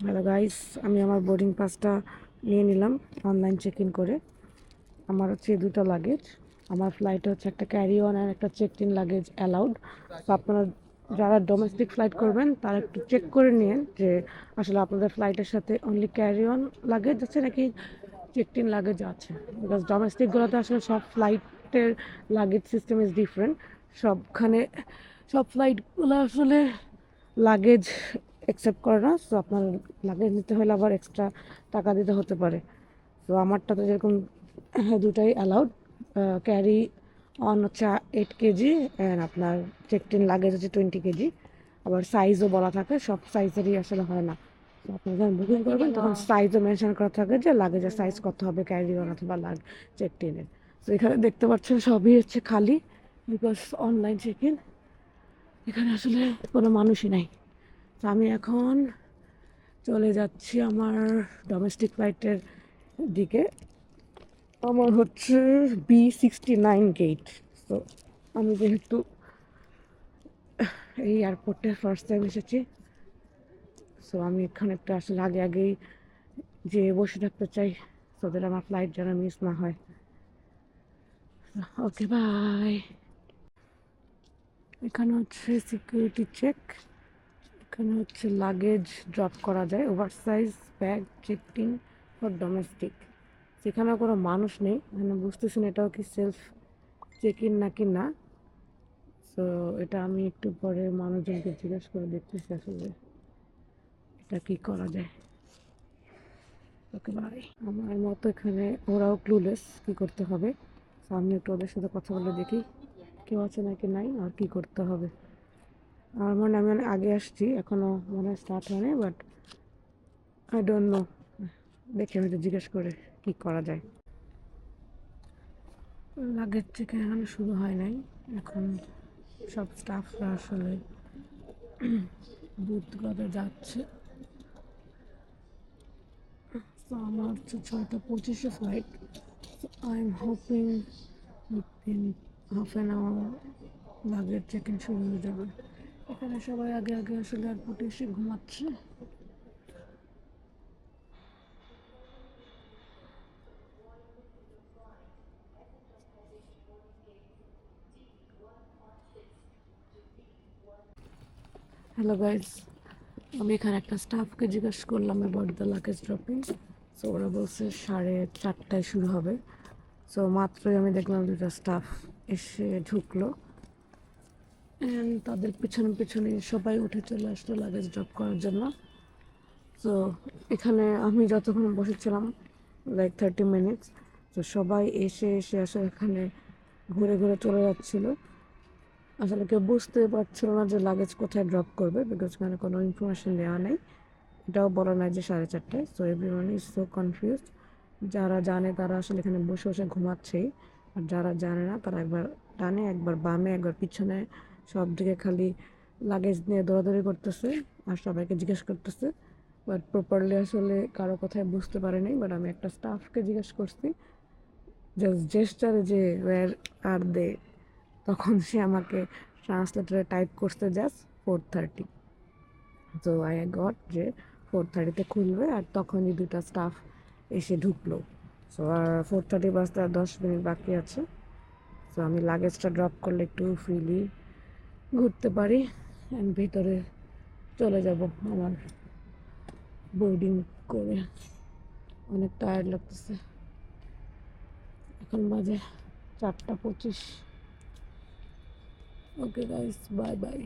Hello guys, আমি আমার boarding পাসটা নিয়ে নিলাম অনলাইন চেক ইন করে। আমার হচ্ছে দুটো লাগেজ। আমার ফ্লাইটে হচ্ছে একটা ক্যারি অন আর একটা চেক ইন লাগেজ অ্যালাউড। তো আপনারা যারা ডোমেস্টিক ফ্লাইট করবেন তারা একটু চেক করে নিন যে আসলে আপনাদের ফ্লাইটের সাথে অনলি ক্যারি অন লাগেজ আছে নাকি চেক ইন লাগেজ আছে। বিকজ ডোমেস্টিকগুলোতে আসলে সব ফ্লাইটের লাগেজ সিস্টেম ইজ ডিফারেন্ট। সব ফ্লাইটগুলো আসলে লাগেজ অ্যাকসেপ্ট করে না। সো আপনার লাগেজ নিতে হলে আবার এক্সট্রা টাকা দিতে হতে পারে। তো আমারটা তো যেরকম দুটাই অ্যালাউড। ক্যারি অন হচ্ছে 8 কেজি অ্যান্ড আপনার চেকড ইন লাগেজ হচ্ছে 20 কেজি। আবার সাইজও বলা থাকে, সব সাইজেরই আসলে হয় না। তো আপনি যখন বুকিং করবেন তখন সাইজও মেনশন করা থাকে যে লাগেজের সাইজ কত হবে ক্যারি অন অথবা চেকড ইনের। তো এখানে দেখতে পাচ্ছেন সবই হচ্ছে খালি, বিকজ অনলাইন চেক ইন। এখানে আসলে কোনো মানুষই নাই। তো আমি এখন চলে যাচ্ছি আমার ডোমেস্টিক ফ্লাইটের দিকে। আমার হচ্ছে B69 গেট। তো আমি যেহেতু এই এয়ারপোর্টে ফার্স্ট টাইম এসেছি, সো আমি এখানে একটু আসলে আগেই যে বসে থাকতে চাই, সো দ্যাট আমার ফ্লাইট যেন মিস না হয়। ওকে, বাই। এখানে হচ্ছে সিকিউরিটি চেক। এখানে হচ্ছে লাগেজ ড্রপ করা যায়, over size bag checked in for domestic. সেখানেও কোনো মানুষ নেই, মানে বুঝতেছি না এটাও কি সেলফ চেক ইন নাকি না। সো এটা আমি একটু পরে মানুষজনকে জিজ্ঞেস করে দেখতেছি আসলে এটা কি করা যায়। ওকে, বাই। আমার মতো এখানে ওরাও ক্লুলেস কি করতে হবে। সো আমি একটু ওদের সাথে কথা বলে দেখি কেউ আছে নাকি নাই আর কি করতে হবে। আমার মনে হয় আমি অনেক আগে আসছি, এখনও মনে হয় স্টার্ট হয়নি, বাট আই ডোন্ট নো। দেখে হয়তো জিজ্ঞেস করে কি করা যায়। লাগেজ চেক এখনো শুরু হয় নাই। এখন সব স্টাফরা আসলে বুথগুলোতে যাচ্ছে। তো আমার হচ্ছে 6:25 flight. I am hoping within half an hour luggage check in শুরু হয়ে যাবে। এখানে সবাই আগে আসলে এয়ারপোর্টে এসে ঘুমাচ্ছে। হ্যালো গাইজ, আমি এখানে একটা স্টাফকে জিজ্ঞেস করলাম about the luggage dropping. So ওরা বলছে 4:30টায় শুরু হবে। সো মাত্রই আমি দেখলাম দুটা স্টাফ এসে ঢুকলো অ্যান্ড তাদের পিছনে সবাই উঠে চলে আসলো লাগেজ ড্রপ করার জন্য। তো এখানে আমি যতক্ষণ বসেছিলাম, লাইক 30 মিনিটস, তো সবাই এসে আসলে এখানে ঘুরে চলে যাচ্ছিলো। আসলে কেউ বুঝতে পারছিল না যে লাগেজ কোথায় ড্রপ করবে, বিকজ এখানে কোনো ইনফরমেশন দেওয়া নেই। এটাও বলা নাই যে 4:30টায়। So everyone is so confused. যারা জানে তারা আসলে এখানে বসে ঘুমাচ্ছেই, আর যারা জানে না তারা একবার ডানে একবার বামে একবার পিছনে সব দিকে খালি লাগেজ নিয়ে দৌড়াদৌড়ি করতেছে আর সবাইকে জিজ্ঞেস করতেছে। বাট প্রপারলি আসলে কারো কথাই বুঝতে পারেনি। বাট আমি একটা স্টাফকে জিজ্ঞেস করছি জাস্ট জেস্টারে যে ওয়্যার আর দে, তখন সে আমাকে ট্রান্সলেটরে টাইপ করতে জাস্ট 4:30। তো আই গট যে 4:30-তে খুলবে, আর তখনই দুটা স্টাফ এসে ঢুকলো। সো আর 4:30 বাজতে আর 10 মিনিট বাকি আছে। সো আমি লাগেজটা ড্রপ করলে একটু ফ্রিলি ঘুরতে পারি অ্যান্ড ভিতরে চলে যাব আমার বোর্ডিং করে। অনেক টায়ার্ড লাগতেছে। এখন বাজে 4:25। Okay guys, bye bye.